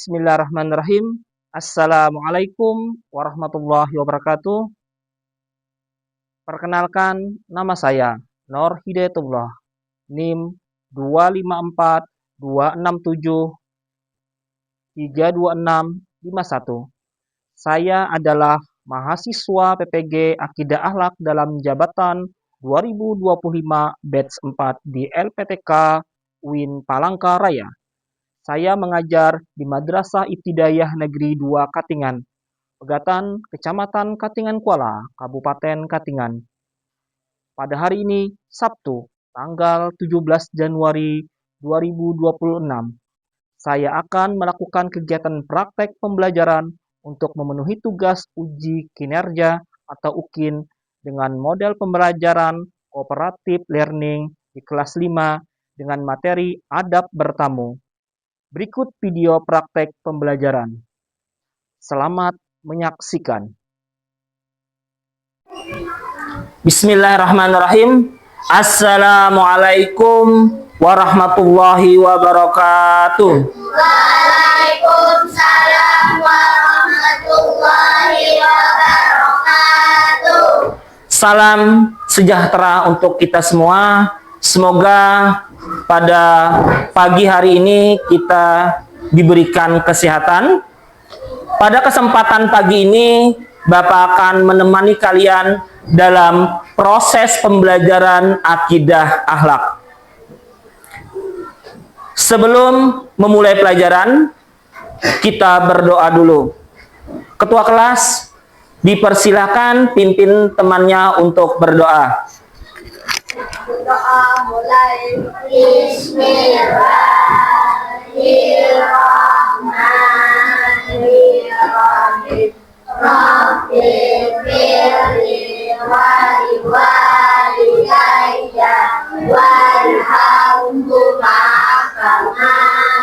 Bismillahirrahmanirrahim. Assalamualaikum warahmatullahi wabarakatuh. Perkenalkan, nama saya Nur Hidayatullah, NIM 25426732632651. Saya adalah mahasiswa PPG Akidah Akhlak dalam jabatan 2025 batch 4 di LPTK UIN Palangkaraya. Saya mengajar di Madrasah Ibtidaiyah Negeri 2 Katingan, Pegatan, Kecamatan Katingan Kuala, Kabupaten Katingan. Pada hari ini, Sabtu, tanggal 17 Januari 2026, saya akan melakukan kegiatan praktek pembelajaran untuk memenuhi tugas uji kinerja atau UKIN dengan model pembelajaran cooperative learning di kelas 5 dengan materi adab bertamu. Berikut video praktek pembelajaran. Selamat menyaksikan. Bismillahirrahmanirrahim. Assalamualaikum warahmatullahi wabarakatuh. Waalaikumsalam warahmatullahi wabarakatuh. Salam sejahtera untuk kita semua. Semoga pada pagi hari ini kita diberikan kesehatan. Pada kesempatan pagi ini, Bapak akan menemani kalian dalam proses pembelajaran akidah akhlak. Sebelum memulai pelajaran, kita berdoa dulu. Ketua kelas dipersilakan pimpin temannya untuk berdoa. Doa mulai. Bismillahirrahmanirrahim. Rabbil firli walidayya warhamhu kama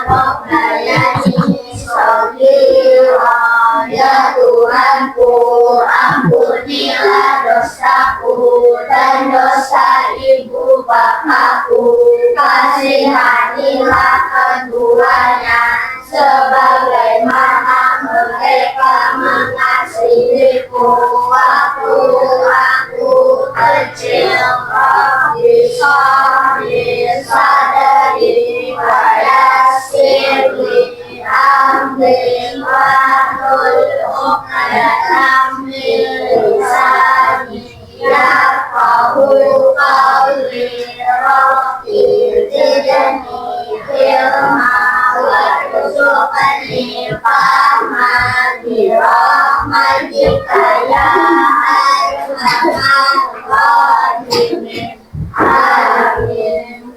rabbayani shaghira. Ya Tuhanku, ampunilah dosaku dan dosa ibu bapakku, kasihanilah keduanya sebagaimana mereka mengasihiku waktu aku kecil. Rabbi sholli sadri wa yassirli amri wahlul 'uqdatam min lisani yafqahu qawli. Rabbi zidni ilma warzuqni fahma birahmatika ya arhamar rahimin. Amin.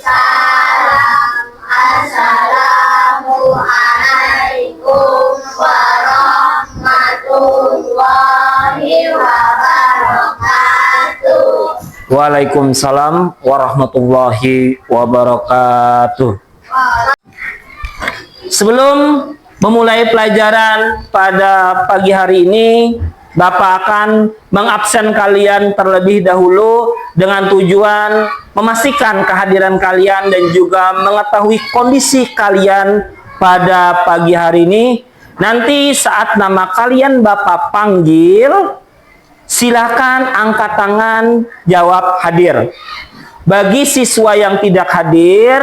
Salam. Assalamualaikum warahmatullahi wabarakatuh. Waalaikumsalam warahmatullahi wabarakatuh. Sebelum memulai pelajaran pada pagi hari ini, Bapak akan mengabsen kalian terlebih dahulu dengan tujuan memastikan kehadiran kalian dan juga mengetahui kondisi kalian pada pagi hari ini. Nanti saat nama kalian Bapak panggil, silakan angkat tangan, jawab hadir. Bagi siswa yang tidak hadir,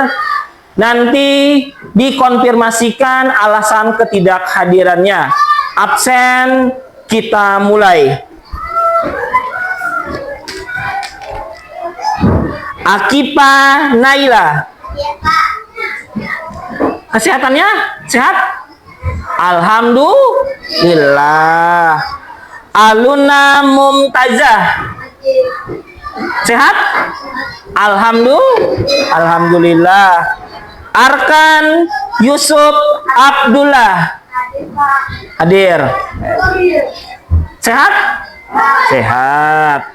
nanti dikonfirmasikan alasan ketidakhadirannya. Absen, kita mulai. Akipa Naila. Kesehatannya sehat? Alhamdulillah. Aluna Mumtazah. Sehat? Alhamdulillah. Arkan Yusuf Abdullah. Hadir. Sehat? Sehat.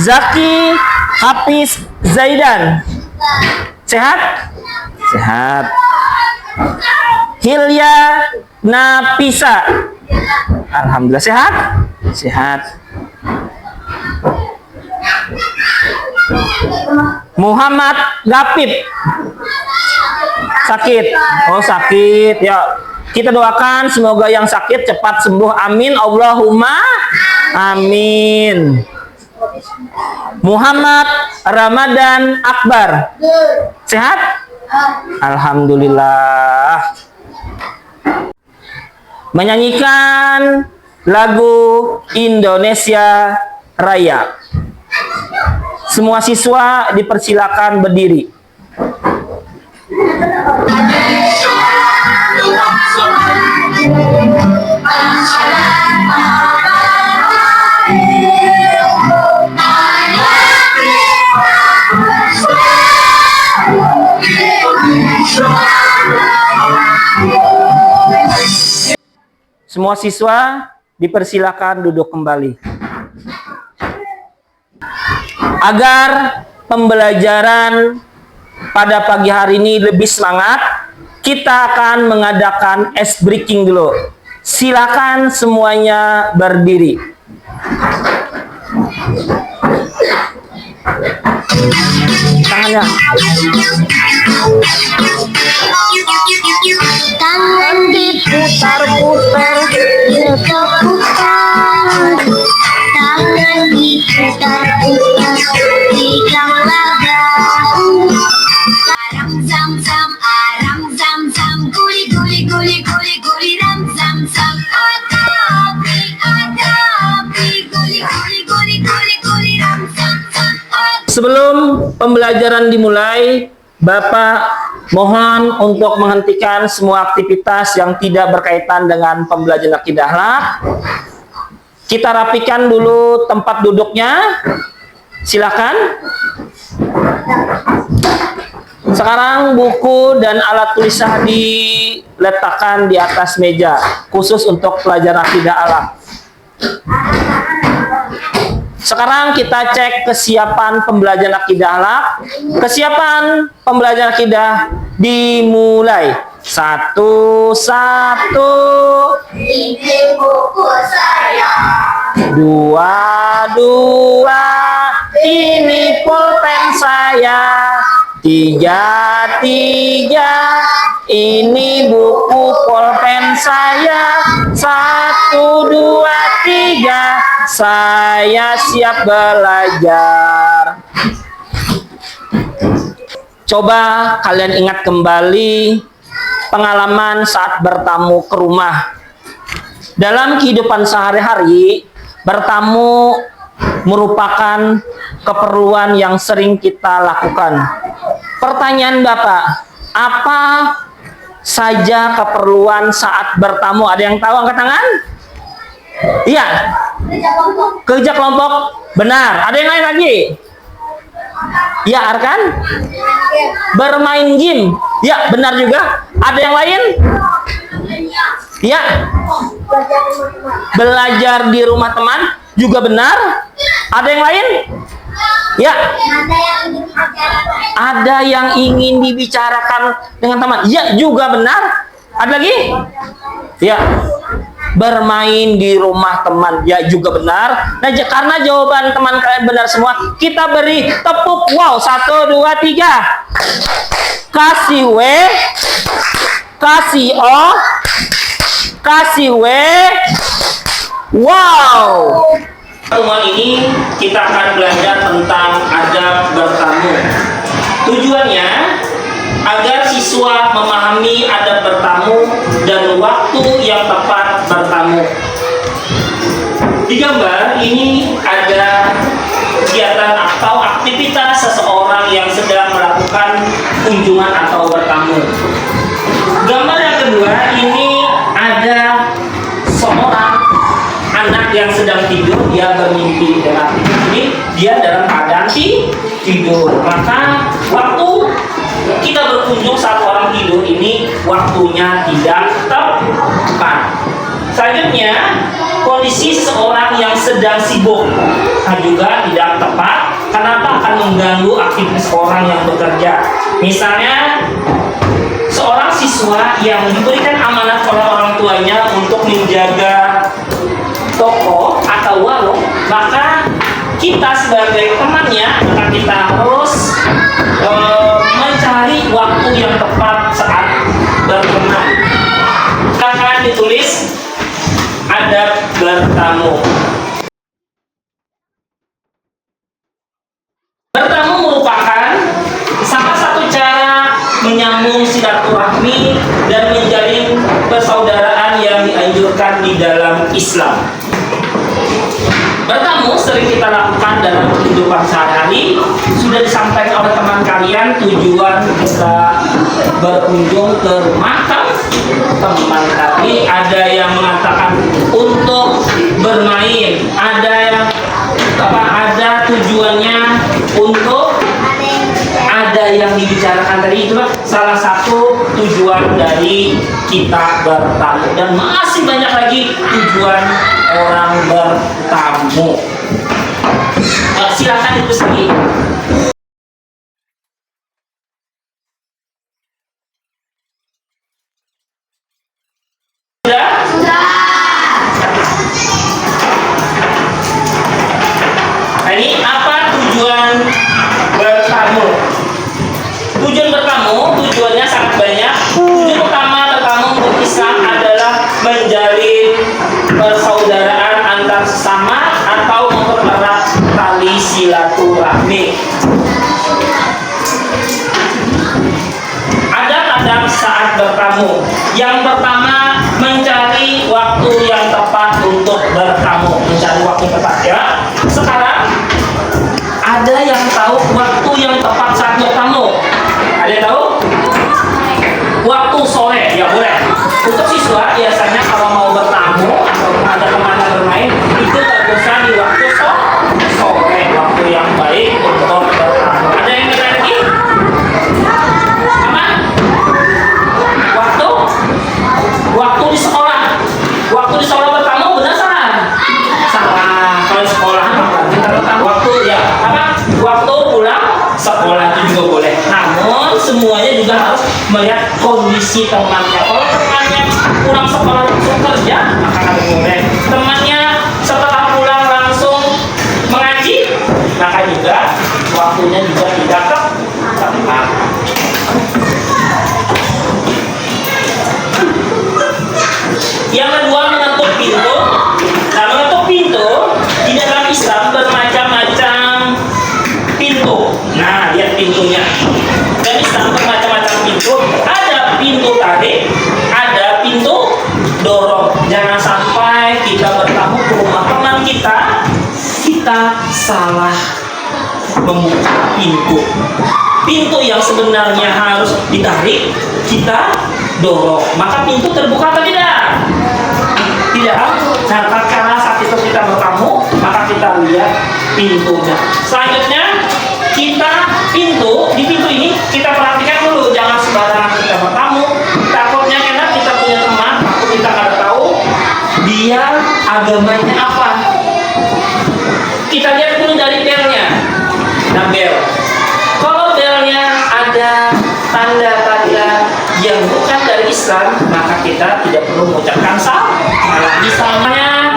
Zaki Hafiz Zaidan. Sehat? Sehat. Hilya Napisa. Alhamdulillah sehat? Sehat. Muhammad Gapip. Sakit. Oh, sakit. Ya. Kita doakan semoga yang sakit cepat sembuh. Amin. Allahumma amin. Muhammad Ramadan Akbar. Sehat? Alhamdulillah. Menyanyikan lagu Indonesia Raya. Semua siswa dipersilakan berdiri. Semua siswa dipersilakan duduk kembali. Agar pembelajaran pada pagi hari ini lebih semangat, kita akan mengadakan ice breaking dulu. Silakan semuanya berdiri. Tangannya. Tangan diputar-putar, diputar. Tangan diputar-putar, diganglah bahu. Aram zam zam, aram zam zam, guli guli guli guli guli ram zam zam. Ada api, guli guli guli guli guli ram zam zam. Sebelum pembelajaran dimulai, Bapak mohon untuk menghentikan semua aktivitas yang tidak berkaitan dengan pembelajaran akidah akhlak. Kita rapikan dulu tempat duduknya. Silakan. Sekarang buku dan alat tulisan diletakkan di atas meja khusus untuk pelajaran akidah akhlak. Sekarang kita cek kesiapan pembelajaran akidah akhlak. Kesiapan pembelajaran akidah dimulai. Satu. Ini buku saya. Dua. Ini pulpen saya. Tiga. Ini buku pulpen saya. 1, 2, 3. Saya siap belajar. Coba kalian ingat kembali pengalaman saat bertamu ke rumah. Dalam kehidupan sehari-hari, bertamu merupakan keperluan yang sering kita lakukan. Pertanyaan Bapak, apa saja keperluan saat bertamu? Ada yang tahu angkat tangan? Iya. Kerja kelompok. Benar. Ada yang lain lagi? Ya, Arkan? Bermain game. Ya, benar juga. Ada yang lain? Ya. Belajar di rumah teman. Juga benar. Ada yang lain? Ya. Ada yang ingin dibicarakan dengan teman. Ya, juga benar. Ada lagi? Ya. Bermain di rumah teman. Ya, juga benar. Nah, karena jawaban teman kalian benar semua, kita beri tepuk wow. 1, 2, 3. Kasih W, kasih O, kasih W. Wow. Pertemuan ini kita akan belajar tentang adab bertamu. Tujuannya agar siswa memahami adab bertamu dan waktu yang tepat bertamu. Di gambar ini ada kegiatan atau aktivitas seseorang yang sedang melakukan kunjungan atau bertamu. Gambar yang kedua ini ada seorang anak yang sedang tidur, dia bermimpi. Dan ini dia dalam keadaan tidur. Maka waktu kita berkunjung saat orang tidur ini waktunya tidak tepat. Selanjutnya, kondisi seseorang yang sedang sibuk juga tidak tepat. Kenapa? Akan mengganggu aktivitas orang yang bekerja. Misalnya, seorang siswa yang diberikan amanat oleh orang tuanya untuk menjaga toko atau warung, maka kita sebagai temannya, maka kita harus mencari waktu yang tepat saat menyambung silaturahmi dan menjalin persaudaraan yang dianjurkan di dalam Islam. Bertamu sering kita lakukan dalam kehidupan sehari-hari. Sudah disampaikan oleh teman kalian tujuan kita berkunjung ke rumah teman tadi. Ada yang mengatakan untuk bermain, ada tujuannya untuk, ada yang dibicarakan tadi. Itulah salah satu tujuan dari kita bertamu, dan masih banyak lagi tujuan orang bertamu. Silakan ditulis lagi. Sudah? Nah, ini apa tujuan bertamu? Tujuan bertamu, tujuannya sangat banyak. Tujuan utama bertamu untuk Islam adalah menjalin persaudaraan antar sesama atau mempererat tali silaturahmi. Adab-adab saat bertamu. Yang pertama, mencari waktu yang tepat untuk bertamu. Mencari waktu tepat, ya. Sekarang ada yang tahu waktu yang tepat saat bertamu? Ada yang tahu? Waktu sore, ya boleh. Untuk siswa biasanya kalau mau bertamu atau ada kemana bermain, itu bagusnya di waktu sore, waktu yang baik untuk bertamu. Ada yang benar lagi? Apa? Waktu di sekolah. Waktu di sekolah bertamu benar salah? Salah. Kalau di sekolah kita bertamu waktu, ya apa? Waktu pulang sekolah itu juga boleh. Namun semuanya juga harus melihat kondisi temannya. Kalau temannya pulang sekolah langsung kerja, maka nggak boleh. Temannya setelah pulang langsung mengaji, maka juga waktunya juga tidak tepat. Yang kedua, mengetuk pintu. Nah, mengetuk pintu di dalam Islam bermacam-macam pintu. Nah, lihat pintunya. Dan Islam bermacam-macam pintu. Ada pintu tarik, ada pintu dorong. Jangan sampai kita bertamu ke rumah teman kita salah membuka pintu. Pintu yang sebenarnya harus ditarik, kita dorong. Maka pintu terbuka atau tidak? Tidak. Nah, karena saat itu kita bertamu, maka kita lihat pintunya. Selanjutnya, di pintu ini kita perhatikan dulu, jangan sembarangan kita bertamu. Takutnya karena kita punya teman, takut kita nggak tahu dia agamanya apa. Kita lihat dulu dari belnya. Nah, bel. Kalau belnya ada tanda-tanda yang bukan dari Islam, maka kita tidak perlu mengucapkan salam. Misalnya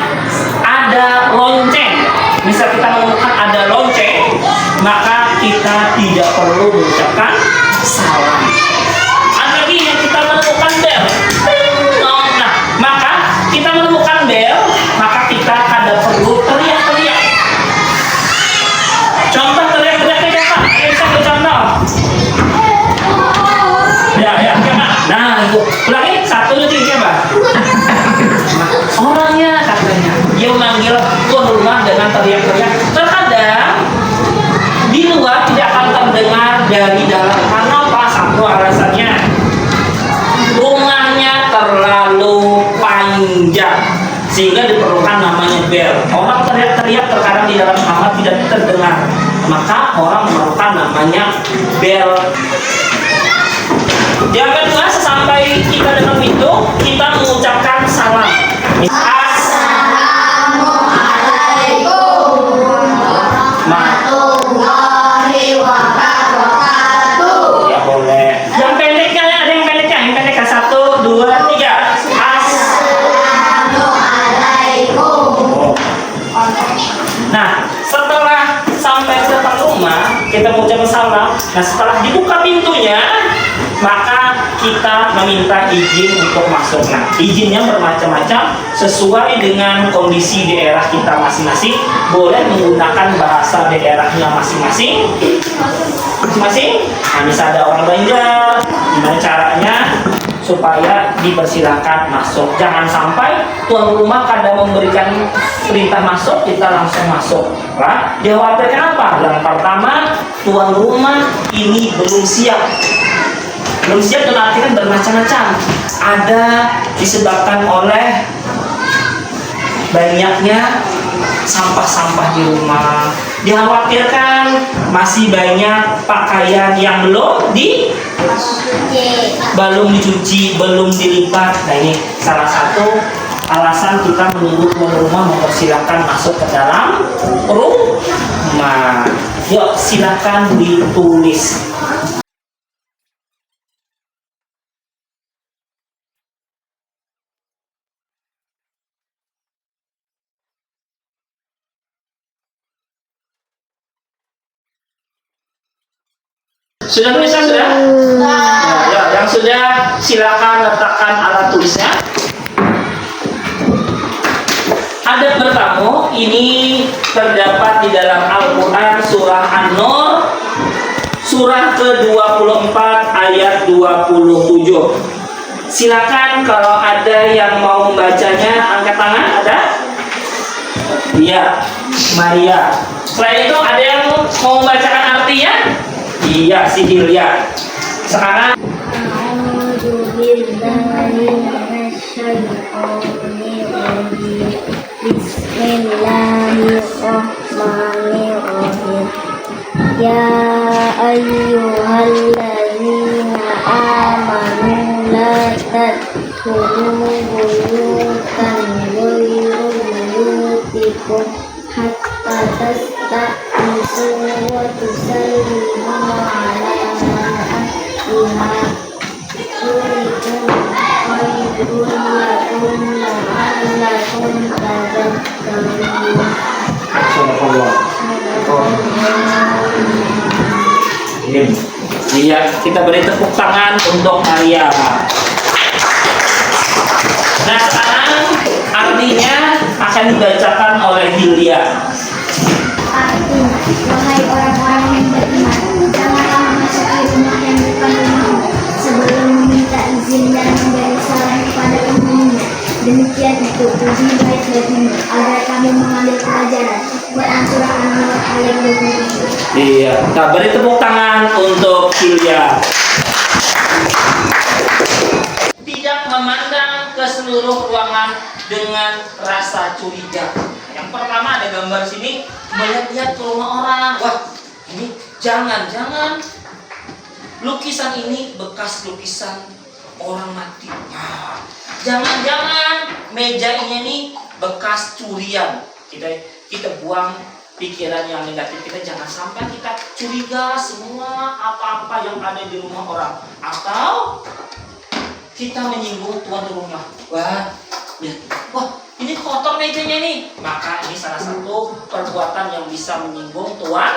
ada lonceng, misal kita menemukan ada lonceng, maka kita tidak perlu mengucapkan salam. Ada lagi yang kita menemukan bel, nah, maka kita menemukan bel, maka kita ada perlu teriak-teriak. Contoh teriak-teriaknya apa? Bisa bercontoh. Ya, nah, itu. Ulangi, 1, 2, 3, Mbak. Orangnya katanya dia memanggil tuan rumah dengan teriak-teriak. Terkadang di luar tidak akan terdengar dari dalam. Karena apa? Satu alasannya, rumahnya terlalu panjang sehingga diperlukan namanya bel. Orang teriak-teriak terkadang di dalam kamar tidak terdengar, maka orang memerlukan namanya bel. Yang kedua, sesampai kita dengan pintu, kita mengucapkan salam. Assalamualaikum warahmatullahi wabarakatuh. Ya boleh. Yang pendeknya, ada yang pendeknya. Yang pendeknya 1, 2, 3. Assalamualaikum. Nah, setelah sampai ke depan rumah, kita mengucapkan salam. Nah, setelah dibuka pintunya, maka kita meminta izin untuk masuk. Nah, izinnya bermacam-macam sesuai dengan kondisi daerah kita masing-masing. Boleh menggunakan bahasa daerahnya masing-masing. Nah, bisa ada orang Banjar, gimana caranya supaya dipersilahkan masuk. Jangan sampai tuan rumah kadang memberikan perintah masuk, kita langsung masuk. Nah, dikhawatirkan apa? Yang pertama, tuan rumah ini belum siap. Belum siap dan artinya bermacam-macam. Ada disebabkan oleh banyaknya sampah-sampah di rumah. Dikhawatirkan masih banyak pakaian yang belum dicuci, belum dilipat. Nah, ini salah satu alasan kita menunggu tuan rumah mempersilahkan masuk ke dalam rumah. Yuk, silakan ditulis. Sudah tulisnya sudah? Ya, yang sudah silakan letakkan alat tulisnya. Adab bertamu ini terdapat di dalam Al-Quran surah An-Nur surah ke-24 ayat 27. Silakan kalau ada yang mau membacanya angkat tangan. Ada? Iya, Maria. Selain itu ada yang mau membacakan artinya? Iya, si Hilya. Sekarang Bismillahirrahmanirrahim. Ya ayyuhalladzina amanu la tadkhulu buyutan ghayra buyutikum hatta tasta'nisu wa tusallimu ala man ahliha dzalikum khairun lakum la'allakum tadhakkarun. Iya, kita beri tepuk tangan untuk Maria. Nah, sekarang artinya akan dibacakan oleh Hilya. Artinya, wahai orang-orang yang beriman, janganlah memasuki rumah yang bukan rumahmu sebelum meminta izin dan memberi salam kepada penghuninya. Demikian itu puji baik bagimu agar kami mengambil pelajaran. Quran surah An-Nur ayat 27. Iya, kita beri tepuk tangan untuk Hilya. Tidak memandang ke seluruh ruangan dengan rasa curiga. Yang pertama ada gambar sini, melihat-lihat ke rumah orang. Wah, ini jangan-jangan lukisan ini bekas lukisan orang mati. Nah, jangan-jangan meja ini bekas curian. Kita buang pikiran yang negatif. Kita jangan sampai kita curiga semua apa-apa yang ada di rumah orang, atau kita menyinggung tuan rumah. Wah, ya, wah, ini kotor mejanya nih. Maka ini salah satu perbuatan yang bisa menyinggung tuan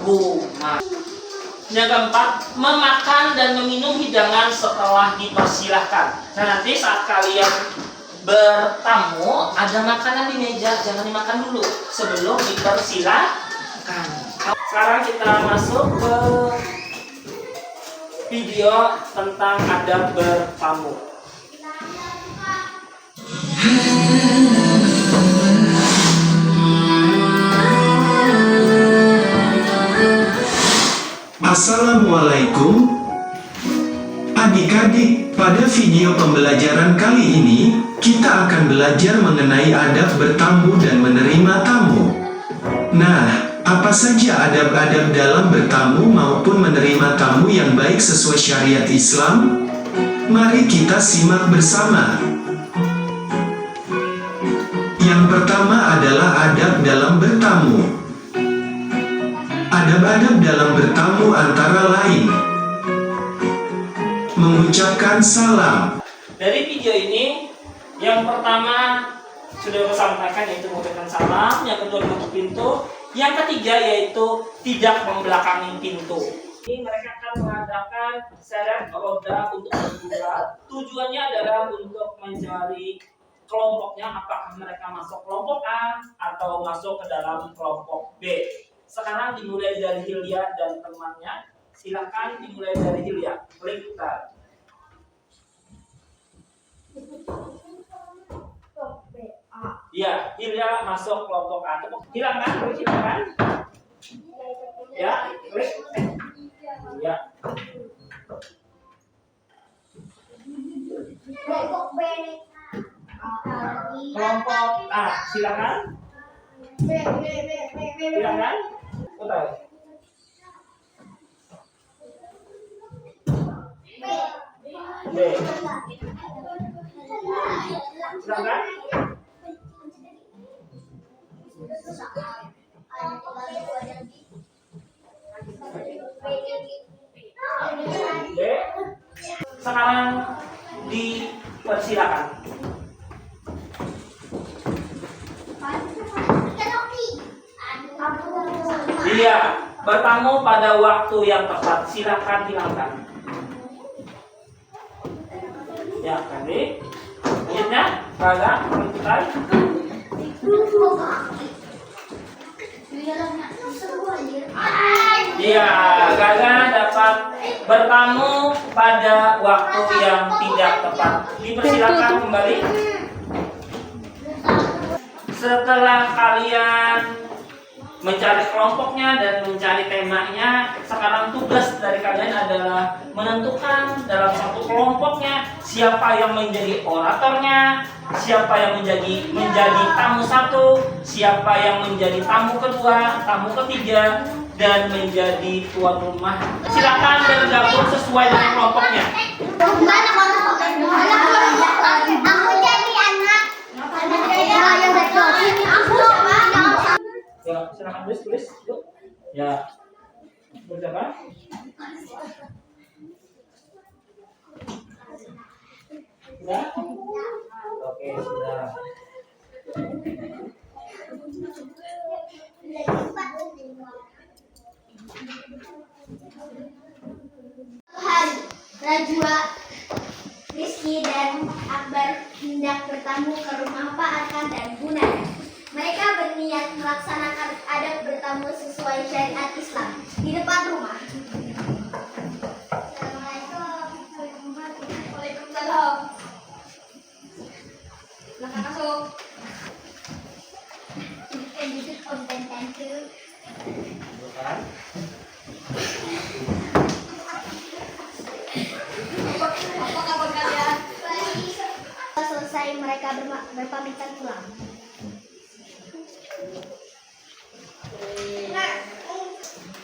rumah. Yang keempat, memakan dan meminum hidangan setelah dipersilahkan. Nah, nanti saat kalian bertamu, ada makanan di meja, jangan dimakan dulu sebelum dipersilahkan. Sekarang kita masuk ke video tentang adab bertamu. Assalamualaikum adik-adik, pada video pembelajaran kali ini kita akan belajar mengenai adab bertamu dan menerima tamu. Nah, apa saja adab-adab dalam bertamu maupun menerima tamu yang baik sesuai syariat Islam? Mari kita simak bersama. Yang pertama adalah adab dalam bertamu. Adab-adab dalam bertamu antara lain mengucapkan salam. Dari video ini, yang pertama sudah saya sampaikan yaitu mengucapkan salam, yang kedua menutup pintu, yang ketiga yaitu tidak membelakangi pintu. Ini mereka akan mengadakan seret roda untuk bergulat. Tujuannya adalah untuk mencari kelompoknya, apakah mereka masuk kelompok A atau masuk ke dalam kelompok B. Sekarang dimulai dari Hilya dan temannya. Silakan dimulai dari Hilya. Klik putar. Ya, Hilya masuk kelompok A. Silakan, silakan. Ya, klik. Ya. Kelompok B nih. Kelompok A, silakan. Silakan. Putar. B. Silakan. B. Sekarang dipersilakan. Iya, bertamu pada waktu yang tepat. Silakan hilangkan. Ya, tadi. Selanjutnya, Gaga, putar. Iya, Gaga dapat bertamu pada waktu yang tidak tepat. Dipersilakan kembali. Setelah kalian mencari kelompoknya dan mencari temanya, sekarang tugas dari kalian adalah menentukan dalam satu kelompoknya siapa yang menjadi oratornya, siapa yang menjadi tamu satu, siapa yang menjadi tamu kedua, tamu ketiga, dan menjadi tuan rumah. Silakan bergabung sesuai dengan kelompoknya. Aku jadi anak. Ya, silakan tulis. Yuk. Ya. Berapa? Sudah? Oke, sudah. Rajwa, Rizky, dan Akbar hendak bertamu ke rumah Pak Arkan dan Bu Nada. Mereka berniat melaksanakan adat bertamu sesuai syariat Islam di depan rumah. Assalamualaikum. Waalaikumsalam. Silakan masuk. Edit konten thank you. Bukan. Apa kabar kalian? Selesai mereka berpamitan pulang.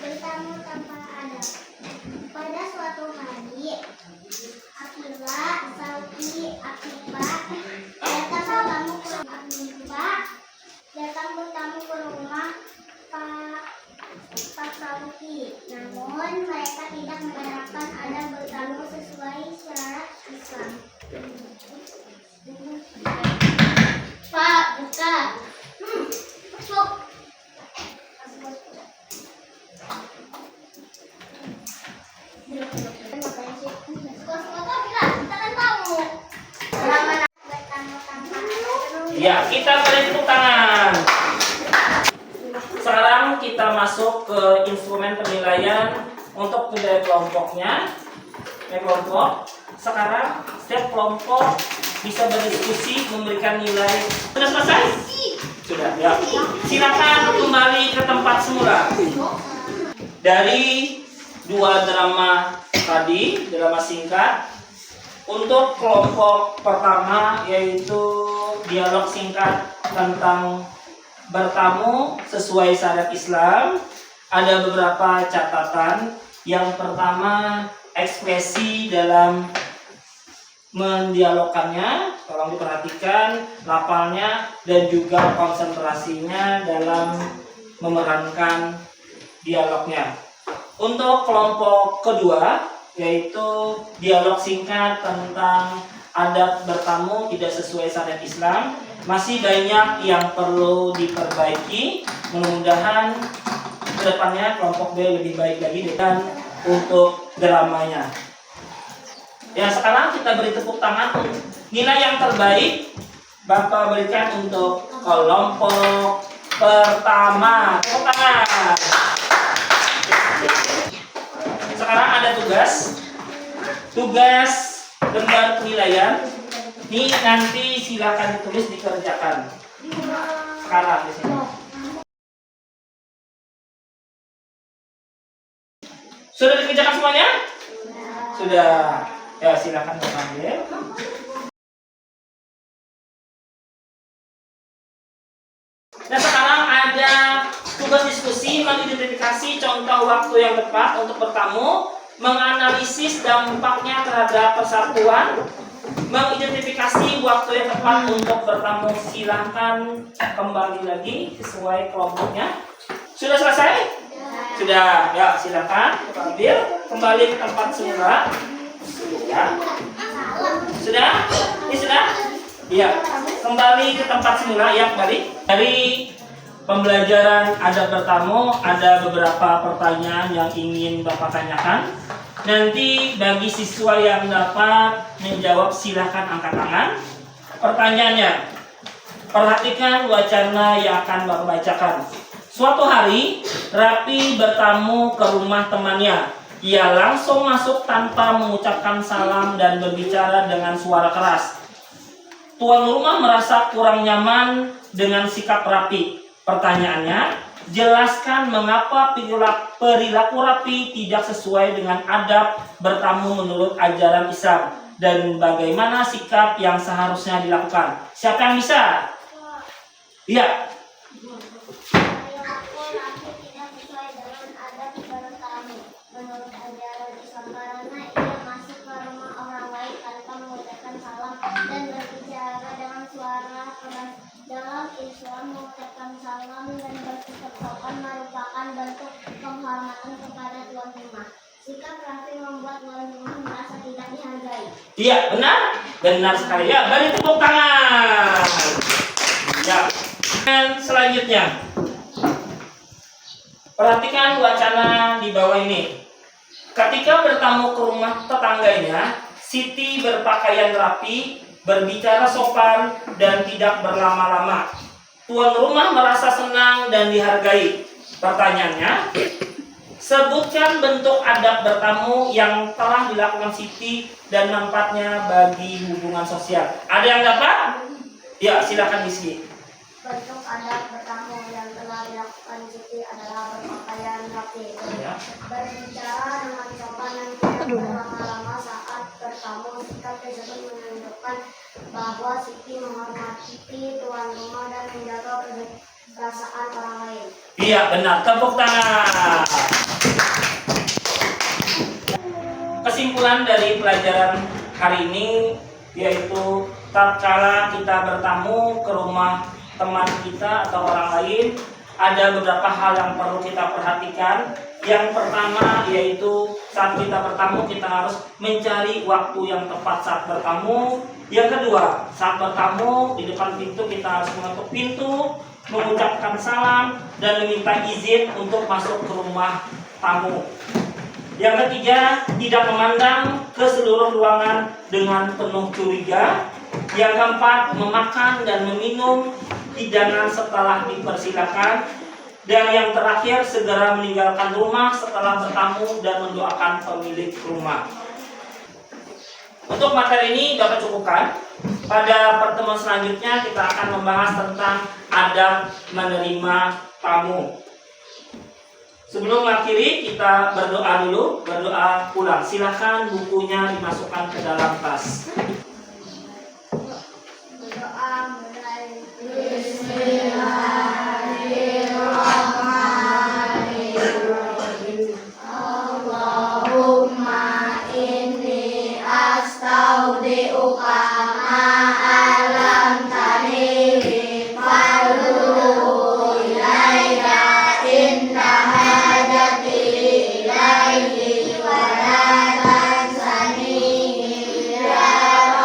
Bertamu tanpa adab. Pada suatu hari, Akila, Salki, Akifah datang bertamu ke rumah Pak Salki. Namun mereka tidak menerapkan adab bertamu sesuai syarat Islam. Pak, buka. Masuk. Ya, kita beri tepuk tangan. Sekarang kita masuk ke instrumen penilaian untuk penilaian kelompoknya. Kelompok. Sekarang setiap kelompok bisa berdiskusi memberikan nilai. Sudah selesai? Sudah. Ya. Silakan kembali ke tempat semula. Dari dua drama tadi, drama singkat, untuk kelompok pertama yaitu dialog singkat tentang bertamu sesuai syariat Islam, ada beberapa catatan. Yang pertama, ekspresi dalam mendialogkannya, tolong diperhatikan lafalnya dan juga konsentrasinya dalam memerankan dialognya. Untuk kelompok kedua, yaitu dialog singkat tentang adab bertamu tidak sesuai syariat Islam, masih banyak yang perlu diperbaiki. Mudah-mudahan kedepannya kelompok B lebih baik lagi. Dan untuk dramanya. Ya, sekarang kita beri tepuk tangan. Nilai yang terbaik Bapak berikan untuk kelompok pertama. Tepuk tangan. Sekarang ada tugas lembar penilaian. Ini nanti silakan ditulis, dikerjakan. Sekarang di sini. Sudah dikerjakan semuanya? Sudah. Ya, silakan mengambil. Nah, sekarang ada tugas diskusi mengidentifikasi contoh waktu yang tepat untuk bertamu, menganalisis dampaknya terhadap persatuan, mengidentifikasi waktu yang tepat untuk bertamu. Silahkan kembali lagi sesuai kelompoknya. Sudah selesai? Sudah. Ya, silakan ambil kembali ke tempat semula. Ya. Sudah? Ini sudah? Iya. Kembali ke tempat semula. Ya, kembali. Dari pembelajaran adab bertamu ada beberapa pertanyaan yang ingin Bapak tanyakan. Nanti bagi siswa yang dapat menjawab silahkan angkat tangan. Pertanyaannya, perhatikan wacana yang akan Bapak bacakan. Suatu hari, Rapi bertamu ke rumah temannya. Ia langsung masuk tanpa mengucapkan salam dan berbicara dengan suara keras. Tuan rumah merasa kurang nyaman dengan sikap Rapi. Pertanyaannya, jelaskan mengapa perilaku Rapi tidak sesuai dengan adab bertamu menurut ajaran Islam dan bagaimana sikap yang seharusnya dilakukan. Siapa yang bisa? Iya. Menurut ajaran Islam karena ia masuk ke rumah orang lain tanpa mengucapkan salam dan berbicara dengan suara keras. Dalam Islam, mengucapkan salam dan bersikap sopan merupakan bentuk penghormatan kepada tuan rumah. Sikap Rafi membuat tuan rumah merasa tidak dihargai. Iya, benar? Benar sekali. Ya, beri tepuk tangan. Ya. Dan selanjutnya, perhatikan wacana di bawah ini. Ketika bertamu ke rumah tetangganya, Siti berpakaian rapi, berbicara sopan, dan tidak berlama-lama. Tuan rumah merasa senang dan dihargai. Pertanyaannya, sebutkan bentuk adab bertamu yang telah dilakukan Siti dan manfaatnya bagi hubungan sosial. Ada yang dapat? Ya, silakan diisi. Bentuk adab bertamu yang telah dilakukan Siti adalah berpakaian rapi, berbicara dengan sopan dan tidak berlama-lama saat bertamu. Sikap tersebut menunjukkan bahwa Siti menghormati tuan rumah dan menjaga perasaan orang lain. Iya, benar. Tepuk tangan. Kesimpulan dari pelajaran hari ini yaitu tatkala kita bertamu ke rumah teman kita atau orang lain, ada beberapa hal yang perlu kita perhatikan. Yang pertama yaitu saat kita bertamu kita harus mencari waktu yang tepat saat bertamu. Yang kedua, saat bertamu di depan pintu kita harus mengetuk pintu, mengucapkan salam dan meminta izin untuk masuk ke rumah tamu. Yang ketiga, tidak memandang ke seluruh ruangan dengan penuh curiga. Yang keempat, memakan dan meminum hidangan setelah dipersilakan. Dan yang terakhir, segera meninggalkan rumah setelah bertamu dan mendoakan pemilik rumah. Untuk materi ini Bapak cukupkan. Pada pertemuan selanjutnya kita akan membahas tentang adab menerima tamu. Sebelum mengakhiri kita berdoa dulu, berdoa pulang. Silakan bukunya dimasukkan ke dalam tas. Berdoa mulai. Allahumma inni astaudiuka ma'alam tani fa'luhu ilayya inna hajati ilayhi wa la tansani ya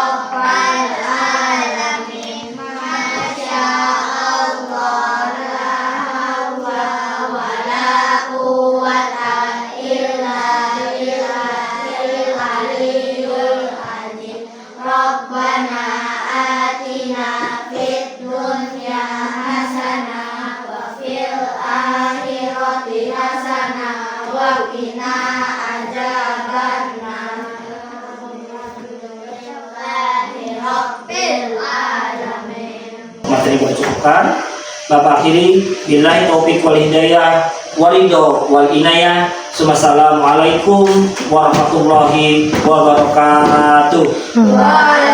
Wakina azabanna. Rabbil alamin. Materi buat cukupkan. Bapak akhiri, billahi taufiq wal hidayah, walido wal inayah. Assalamualaikum warahmatullahi wabarakatuh. Waalaikumsalam.